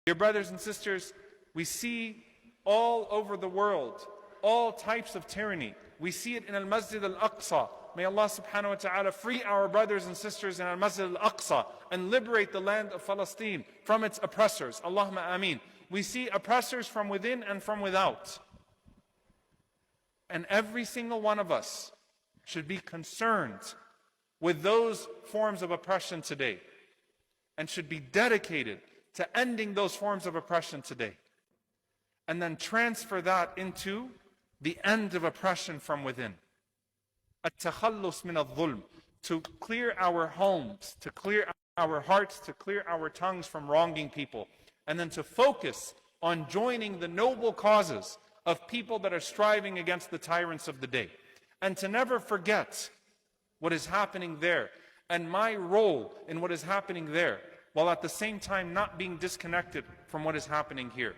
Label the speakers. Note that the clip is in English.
Speaker 1: Dear brothers and sisters, we see all over the world all types of tyranny. We see it in Al-Masjid Al-Aqsa. May Allah subhanahu wa ta'ala free our brothers and sisters in Al-Masjid Al-Aqsa and liberate the land of Palestine from its oppressors. Allahumma ameen. We see oppressors from within and from without. And every single one of us should be concerned with those forms of oppression today and should be dedicated to ending those forms of oppression today, and then transfer that into the end of oppression from within. At-takhallus min al-dhulm, to clear our homes, to clear our hearts, to clear our tongues from wronging people, and then to focus on joining the noble causes of people that are striving against the tyrants of the day, and to never forget what is happening there and my role in what is happening there, while at the same time not being disconnected from what is happening here.